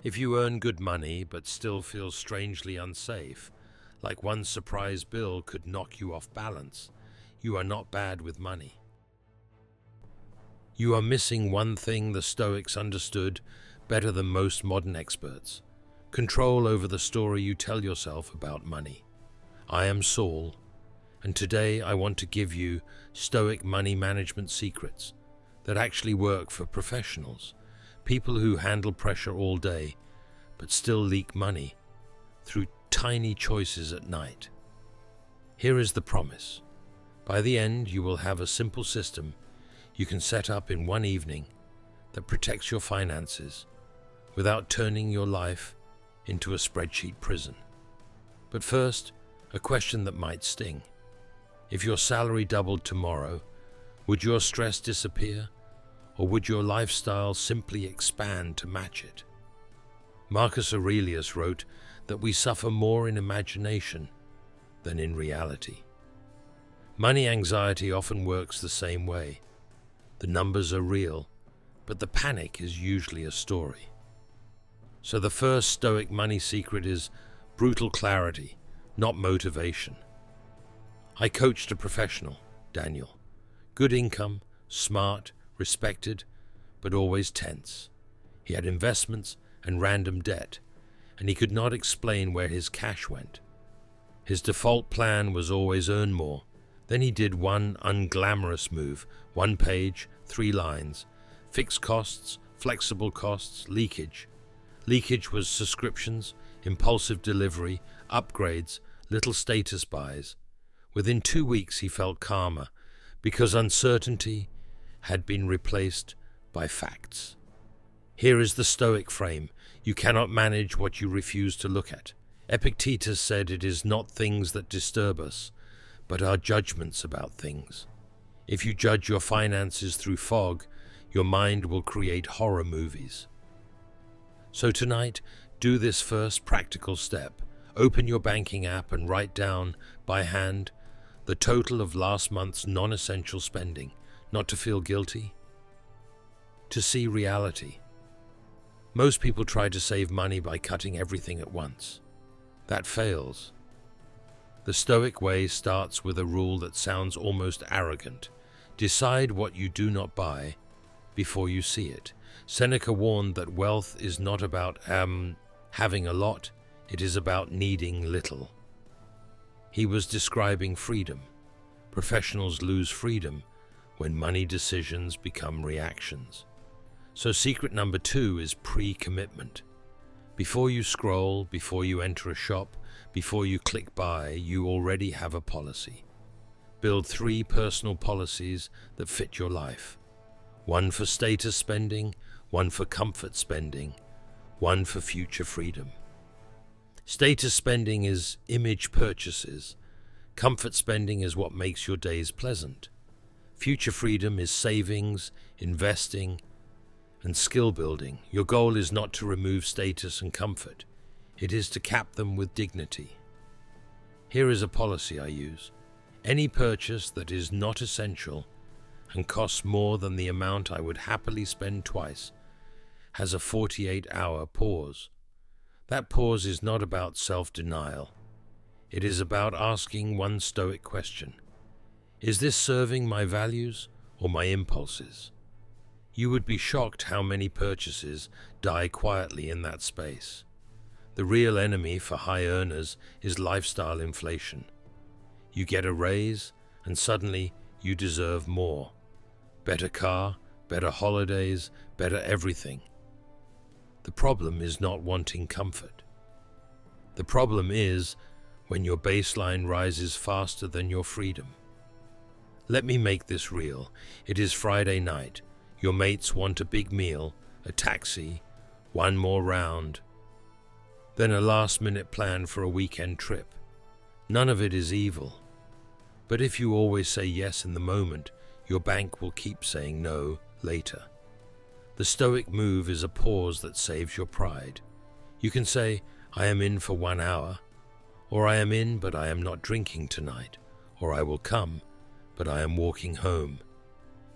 If you earn good money but still feel strangely unsafe, like one surprise bill could knock you off balance, you are not bad with money. You are missing one thing the Stoics understood better than most modern experts: control over the story you tell yourself about money. I am Saul, and today I want to give you Stoic money management secrets that actually work for professionals, people who handle pressure all day but still leak money through tiny choices at night. Here is the promise. By the end, you will have a simple system you can set up in one evening that protects your finances without turning your life into a spreadsheet prison. But first, a question that might sting. If your salary doubled tomorrow, would your stress disappear, or would your lifestyle simply expand to match it? Marcus Aurelius wrote that we suffer more in imagination than in reality. Money anxiety often works the same way. The numbers are real, but the panic is usually a story. So the first Stoic money secret is brutal clarity, not motivation. I coached a professional, Daniel. Good income, smart, respected, but always tense. He had investments and random debt, and he could not explain where his cash went. His default plan was always earn more. Then he did one unglamorous move, 1 page, 3 lines, fixed costs, flexible costs, leakage. Leakage was subscriptions, impulsive delivery, upgrades, little status buys. Within 2 weeks he felt calmer, because uncertainty had been replaced by facts. Here is the Stoic frame. You cannot manage what you refuse to look at. Epictetus said it is not things that disturb us, but our judgments about things. If you judge your finances through fog, your mind will create horror movies. So tonight, do this first practical step. Open your banking app and write down, by hand, the total of last month's non-essential spending, not to feel guilty, to see reality. Most people try to save money by cutting everything at once. That fails. The Stoic way starts with a rule that sounds almost arrogant. Decide what you do not buy before you see it. Seneca warned that wealth is not about having a lot, it is about needing little. He was describing freedom. Professionals lose freedom when money decisions become reactions. So secret number 2 is pre-commitment. Before you scroll, before you enter a shop, before you click buy, you already have a policy. Build 3 personal policies that fit your life. 1 for status spending, 1 for comfort spending, 1 for future freedom. Status spending is image purchases. Comfort spending is what makes your days pleasant. Future freedom is savings, investing, and skill building. Your goal is not to remove status and comfort. It is to cap them with dignity. Here is a policy I use. Any purchase that is not essential and costs more than the amount I would happily spend twice has a 48-hour pause. That pause is not about self-denial. It is about asking one Stoic question. Is this serving my values or my impulses? You would be shocked how many purchases die quietly in that space. The real enemy for high earners is lifestyle inflation. You get a raise, and suddenly you deserve more. Better car, better holidays, better everything. The problem is not wanting comfort. The problem is when your baseline rises faster than your freedom. Let me make this real. It is Friday night. Your mates want a big meal, a taxi, one more round, then a last-minute plan for a weekend trip. None of it is evil. But if you always say yes in the moment, your bank will keep saying no later. The Stoic move is a pause that saves your pride. You can say, I am in for 1 hour, or I am in but I am not drinking tonight, or I will come, but I am walking home.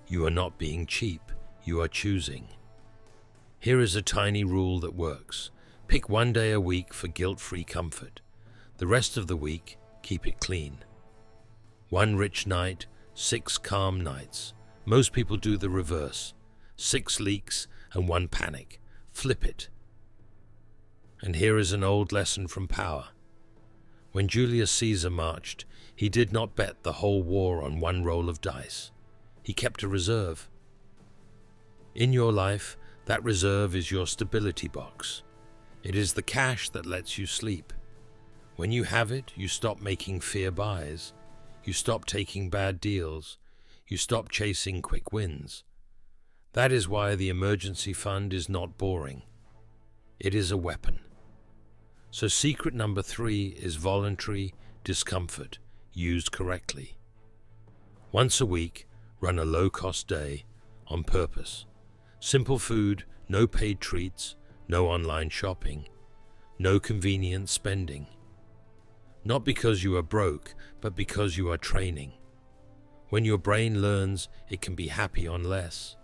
You are not being cheap, you are choosing. Here is a tiny rule that works. Pick one day a week for guilt-free comfort. The rest of the week, keep it clean. One rich night, 6 calm nights. Most people do the reverse. 6 leaks and 1 panic. Flip it. And here is an old lesson from power. When Julius Caesar marched, he did not bet the whole war on one roll of dice. He kept a reserve. In your life, that reserve is your stability box. It is the cash that lets you sleep. When you have it, you stop making fear buys. You stop taking bad deals. You stop chasing quick wins. That is why the emergency fund is not boring. It is a weapon. So secret number 3 is voluntary discomfort used correctly. Once a week, run a low-cost day on purpose. Simple food, no paid treats, no online shopping, no convenient spending. Not because you are broke, but because you are training. When your brain learns, it can be happy on less.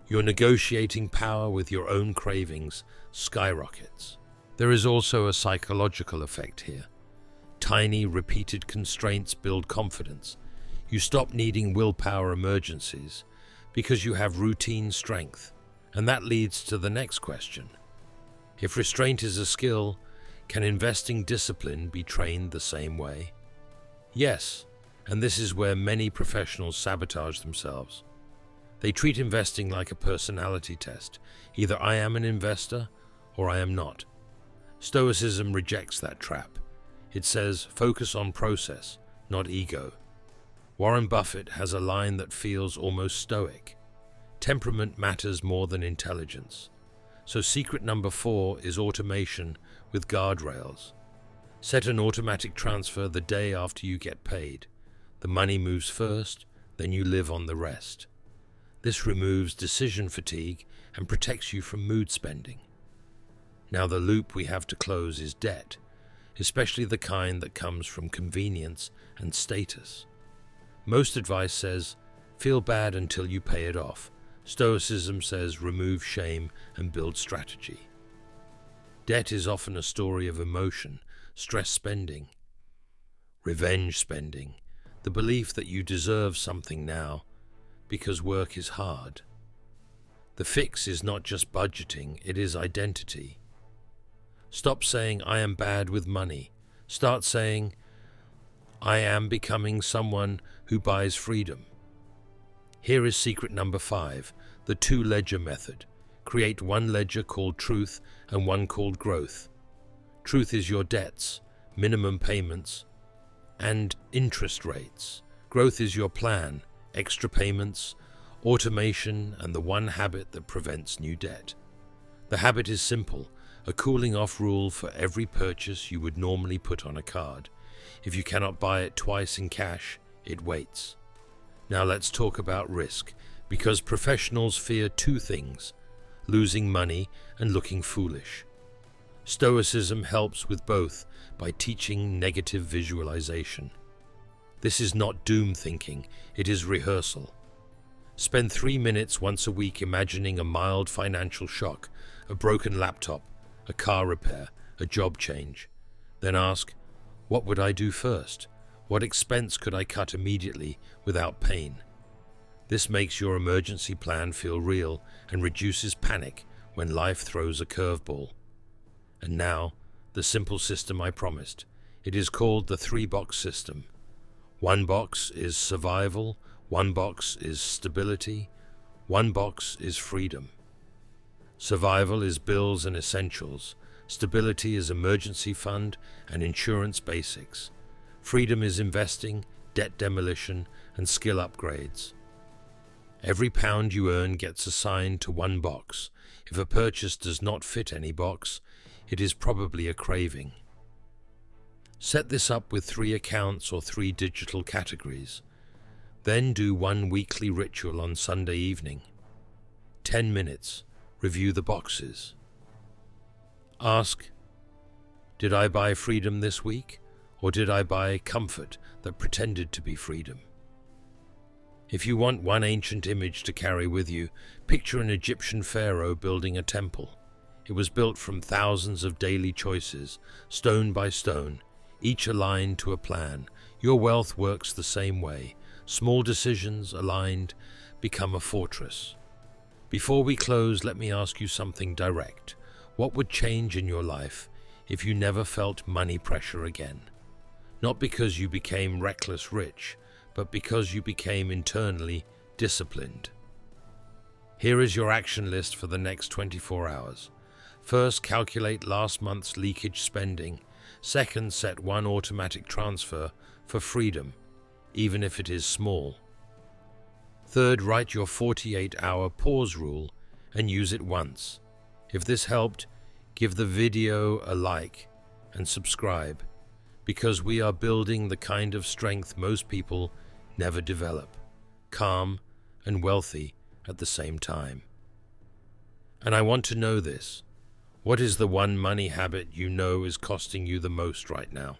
Your negotiating power with your own cravings skyrockets. There is also a psychological effect here. Tiny, repeated constraints build confidence. You stop needing willpower emergencies because you have routine strength. And that leads to the next question. If restraint is a skill, can investing discipline be trained the same way? Yes, and this is where many professionals sabotage themselves. They treat investing like a personality test. Either I am an investor or I am not. Stoicism rejects that trap. It says, focus on process, not ego. Warren Buffett has a line that feels almost stoic. Temperament matters more than intelligence. So secret number 4 is automation with guardrails. Set an automatic transfer the day after you get paid. The money moves first, then you live on the rest. This removes decision fatigue and protects you from mood spending. Now the loop we have to close is debt, especially the kind that comes from convenience and status. Most advice says, feel bad until you pay it off. Stoicism says, remove shame and build strategy. Debt is often a story of emotion, stress spending, revenge spending, the belief that you deserve something now because work is hard. The fix is not just budgeting, it is identity. Stop saying, I am bad with money. Start saying, I am becoming someone who buys freedom. Here is secret number 5, the 2-ledger method. Create one ledger called truth and one called growth. Truth is your debts, minimum payments, and interest rates. Growth is your plan, extra payments, automation, and the one habit that prevents new debt. The habit is simple, a cooling-off rule for every purchase you would normally put on a card. If you cannot buy it twice in cash, it waits. Now let's talk about risk, because professionals fear 2 things, losing money and looking foolish. Stoicism helps with both by teaching negative visualization. This is not doom thinking, it is rehearsal. Spend 3 minutes once a week imagining a mild financial shock, a broken laptop, a car repair, a job change. Then ask, what would I do first? What expense could I cut immediately without pain? This makes your emergency plan feel real and reduces panic when life throws a curveball. And now, the simple system I promised. It is called the 3-box system. 1 box is survival, 1 box is stability, 1 box is freedom. Survival is bills and essentials. Stability is emergency fund and insurance basics. Freedom is investing, debt demolition, and skill upgrades. Every pound you earn gets assigned to 1 box. If a purchase does not fit any box, it is probably a craving. Set this up with 3 accounts or 3 digital categories. Then do 1 weekly ritual on Sunday evening. 10 minutes. Review the boxes. Ask, did I buy freedom this week, or did I buy comfort that pretended to be freedom? If you want one ancient image to carry with you, picture an Egyptian pharaoh building a temple. It was built from thousands of daily choices, stone by stone, each aligned to a plan. Your wealth works the same way. Small decisions aligned become a fortress. Before we close, let me ask you something direct. What would change in your life if you never felt money pressure again? Not because you became reckless rich, but because you became internally disciplined. Here is your action list for the next 24 hours. First, calculate last month's leakage spending. Second, set one automatic transfer for freedom, even if it is small. Third, write your 48-hour pause rule and use it once. If this helped, give the video a like and subscribe, because we are building the kind of strength most people never develop, calm and wealthy at the same time. And I want to know this. What is the one money habit you know is costing you the most right now?